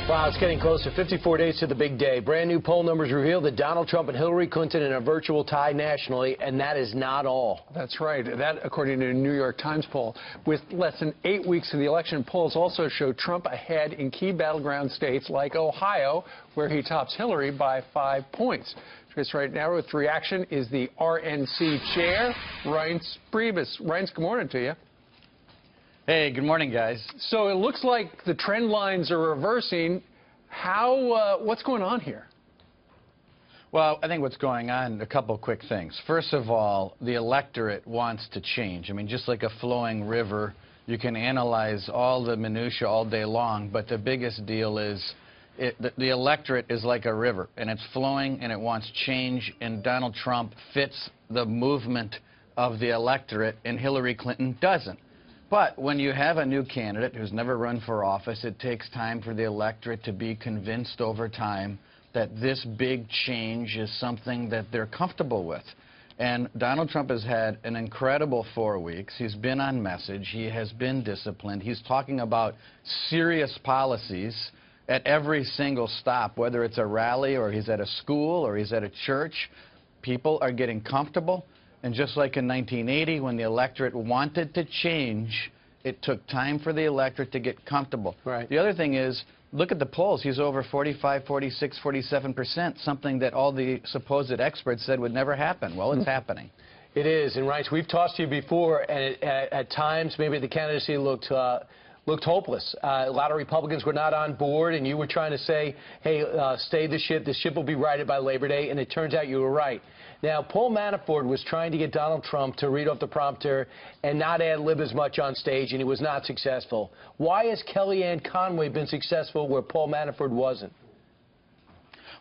Wow, it's getting closer. 54 days to the big day. Brand new poll numbers reveal that Donald Trump and Hillary Clinton in a virtual tie nationally, and that is not all. That's right. That, according to a New York Times poll. With less than 8 weeks to the election, polls also show Trump ahead in key battleground states like Ohio, where he tops Hillary by 5 points. Just right now with reaction is the RNC chair, Reince Priebus. Reince, good morning to you. Hey, good morning, guys. So it looks like the trend lines are reversing. What's going on here? Well, I think what's going on, a couple quick things. First of all, the electorate wants to change. I mean, just like a flowing river, you can analyze all the minutia all day long, but the biggest deal is the electorate is like a river, and it's flowing, and it wants change, and Donald Trump fits the movement of the electorate, and Hillary Clinton doesn't. But when you have a new candidate who's never run for office, it takes time for the electorate to be convinced over time that this big change is something that they're comfortable with. And Donald Trump has had an incredible 4 weeks. He's been on message. He has been disciplined. He's talking about serious policies at every single stop, whether it's a rally or he's at a school or he's at a church. People are getting comfortable. And just like in 1980, when the electorate wanted to change, it took time for the electorate to get comfortable. Right. The other thing is, look at the polls. He's over 45, 46, 47%, something that all the supposed experts said would never happen. Well, it's happening. It is. And, Reince, we've tossed you before, and at times maybe the candidacy looked hopeless. A lot of Republicans were not on board, and you were trying to say, hey, stay the ship. The ship will be righted by Labor Day, and it turns out you were right. Now, Paul Manafort was trying to get Donald Trump to read off the prompter and not ad-lib as much on stage, and he was not successful. Why has Kellyanne Conway been successful where Paul Manafort wasn't?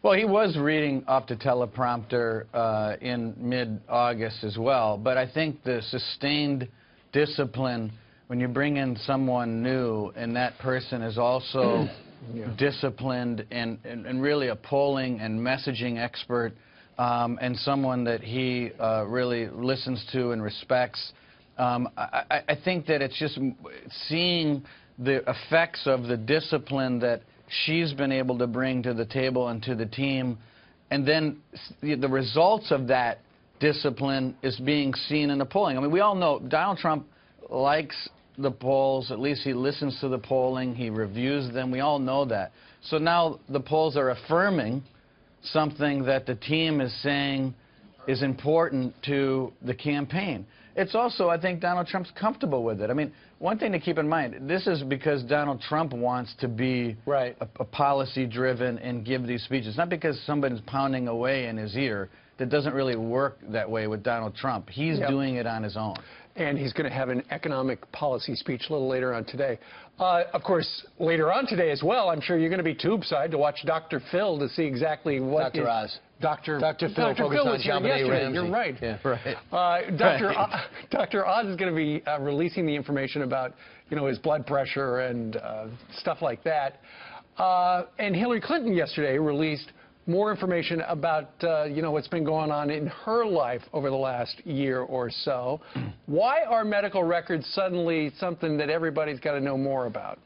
Well, he was reading off the teleprompter in mid-August as well, but I think the sustained discipline when you bring in someone new and that person is also disciplined and really a polling and messaging expert, and someone that he really listens to and respects. I think that it's just seeing the effects of the discipline that she's been able to bring to the table and to the team, and then the results of that discipline is being seen in the polling. I mean, we all know Donald Trump likes the polls. At least he listens to the polling. He reviews them. We all know that. So now the polls are affirming something that the team is saying is important to the campaign. It's also, I think, Donald Trump's comfortable with it. I mean, one thing to keep in mind, this is because Donald Trump wants to be a policy-driven and give these speeches, not because somebody's pounding away in his ear. That doesn't really work that way with Donald Trump. He's doing it on his own. And he's going to have an economic policy speech a little later on today. Of course, later on today as well, I'm sure you're going to be tube-side to watch Dr. Phil to see exactly what Dr. Oz. Dr. Phil focused on JonBenet Ramsey. You're right. Yeah. Right. Dr. Oz is going to be releasing the information about, his blood pressure and stuff like that. And Hillary Clinton yesterday released more information about, what's been going on in her life over the last year or so. Why are medical records suddenly something that everybody's got to know more about?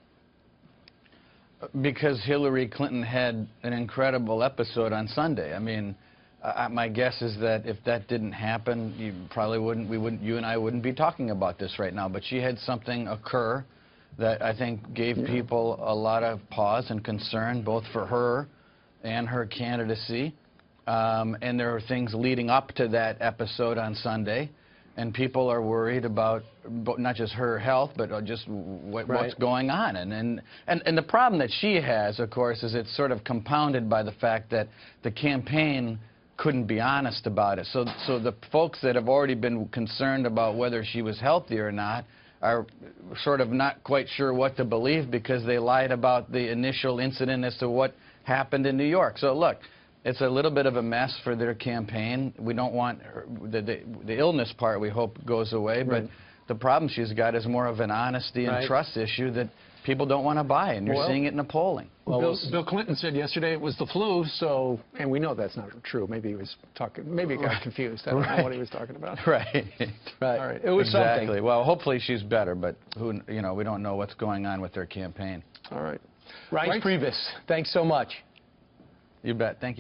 Because Hillary Clinton had an incredible episode on Sunday. I mean, my guess is that if that didn't happen, you and I wouldn't be talking about this right now. But she had something occur that I think gave people a lot of pause and concern, both for her and her candidacy, and there are things leading up to that episode on Sunday, and people are worried about not just her health, but just what's going on. And the problem that she has, of course, is it's sort of compounded by the fact that the campaign couldn't be honest about it. So the folks that have already been concerned about whether she was healthy or not are sort of not quite sure what to believe because they lied about the initial incident as to what happened in New York. So look, it's a little bit of a mess for their campaign. We don't want her, the illness part we hope goes away, but the problem she's got is more of an honesty and trust issue that people don't want to buy, and you're seeing it in the polling. Well, Bill Clinton said yesterday it was the flu, so, and we know that's not true. Maybe he was talking, maybe he got confused. I don't know what he was talking about. Right. All right. It was exactly. something. Well, hopefully she's better, but we don't know what's going on with their campaign. All right. Reince Priebus, thanks so much. You bet. Thank you.